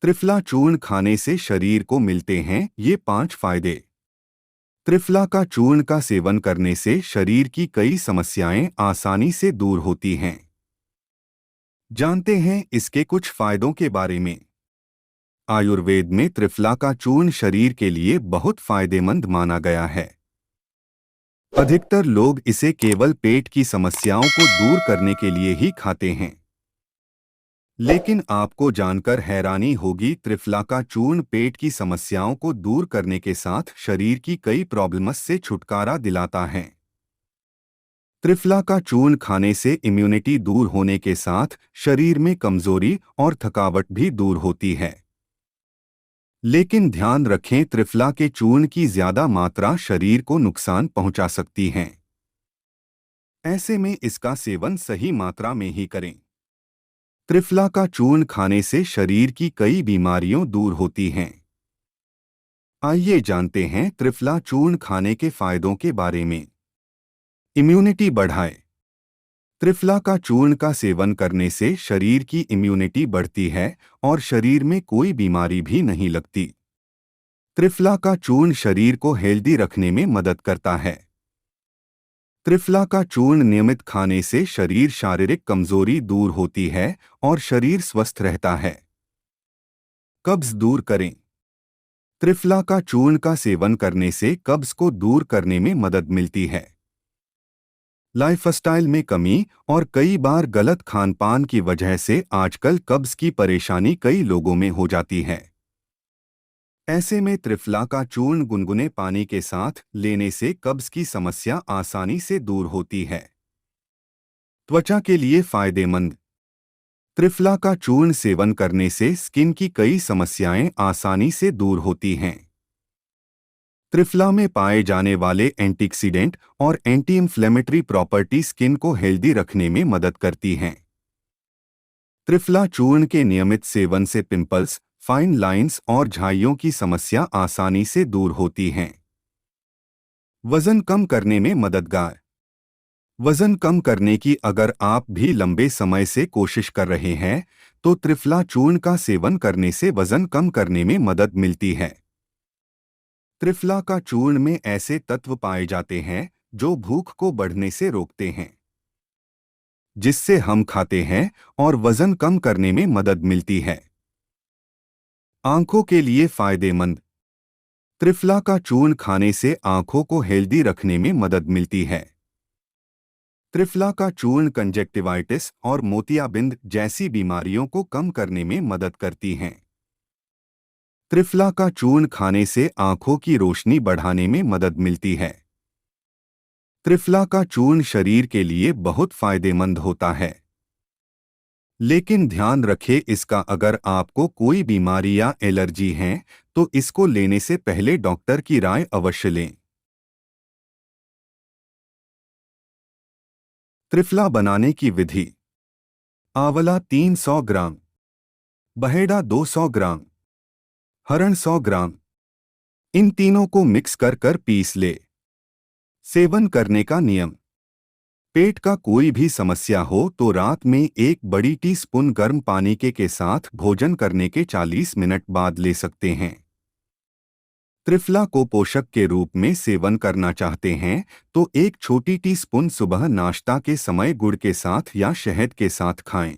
त्रिफला चूर्ण खाने से शरीर को मिलते हैं ये 5 फायदे। त्रिफला का चूर्ण का सेवन करने से शरीर की कई समस्याएं आसानी से दूर होती हैं। जानते हैं इसके कुछ फायदों के बारे में। आयुर्वेद में त्रिफला का चूर्ण शरीर के लिए बहुत फायदेमंद माना गया है। अधिकतर लोग इसे केवल पेट की समस्याओं को दूर करने के लिए ही खाते हैं। लेकिन आपको जानकर हैरानी होगी, त्रिफला का चूर्ण पेट की समस्याओं को दूर करने के साथ शरीर की कई प्रॉब्लम्स से छुटकारा दिलाता है। त्रिफला का चूर्ण खाने से इम्यूनिटी दूर होने के साथ शरीर में कमजोरी और थकावट भी दूर होती है। लेकिन ध्यान रखें, त्रिफला के चूर्ण की ज्यादा मात्रा शरीर को नुकसान पहुंचा सकती है। ऐसे में इसका सेवन सही मात्रा में ही करें। त्रिफला का चूर्ण खाने से शरीर की कई बीमारियां दूर होती हैं। आइए जानते हैं त्रिफला चूर्ण खाने के फायदों के बारे में। इम्यूनिटी बढ़ाए। त्रिफला का चूर्ण का सेवन करने से शरीर की इम्यूनिटी बढ़ती है और शरीर में कोई बीमारी भी नहीं लगती। त्रिफला का चूर्ण शरीर को हेल्दी रखने में मदद करता है। त्रिफला का चूर्ण नियमित खाने से शरीर शारीरिक कमजोरी दूर होती है और शरीर स्वस्थ रहता है। कब्ज दूर करें। त्रिफला का चूर्ण का सेवन करने से कब्ज को दूर करने में मदद मिलती है। लाइफस्टाइल में कमी और कई बार गलत खानपान की वजह से आजकल कब्ज की परेशानी कई लोगों में हो जाती है। ऐसे में त्रिफला का चूर्ण गुनगुने पानी के साथ लेने से कब्ज की समस्या आसानी से दूर होती है। त्वचा के लिए फायदेमंद। त्रिफला का चूर्ण सेवन करने से स्किन की कई समस्याएं आसानी से दूर होती हैं। त्रिफला में पाए जाने वाले एंटीऑक्सीडेंट और एंटी इंफ्लेमेटरी प्रॉपर्टी स्किन को हेल्दी रखने में मदद करती हैं। त्रिफला चूर्ण के नियमित सेवन से पिंपल्स, फाइन लाइंस और झाइयों की समस्या आसानी से दूर होती हैं। वजन कम करने में मददगार। वजन कम करने की अगर आप भी लंबे समय से कोशिश कर रहे हैं तो त्रिफला चूर्ण का सेवन करने से वजन कम करने में मदद मिलती है। त्रिफला का चूर्ण में ऐसे तत्व पाए जाते हैं जो भूख को बढ़ने से रोकते हैं, जिससे हम खाते हैं और वजन कम करने में मदद मिलती है। आंखों के लिए फायदेमंद। त्रिफला का चूर्ण खाने से आंखों को हेल्दी रखने में मदद मिलती है। त्रिफला का चूर्ण कंजक्टिवाइटिस और मोतियाबिंद जैसी बीमारियों को कम करने में मदद करती हैं। त्रिफला का चूर्ण खाने से आंखों की रोशनी बढ़ाने में मदद मिलती है। त्रिफला का चूर्ण शरीर के लिए बहुत फायदेमंद होता है। लेकिन ध्यान रखें, इसका अगर आपको कोई बीमारी या एलर्जी है तो इसको लेने से पहले डॉक्टर की राय अवश्य लें। त्रिफला बनाने की विधि। आंवला 300 ग्राम, बहेड़ा 200 ग्राम, हरण 100 ग्राम। इन तीनों को मिक्स कर कर पीस ले। सेवन करने का नियम। पेट का कोई भी समस्या हो तो रात में 1 बड़ी टीस्पून गर्म पानी के साथ भोजन करने के 40 मिनट बाद ले सकते हैं। त्रिफला को पोषक के रूप में सेवन करना चाहते हैं तो 1 छोटी टीस्पून सुबह नाश्ता के समय गुड़ के साथ या शहद के साथ खाएं।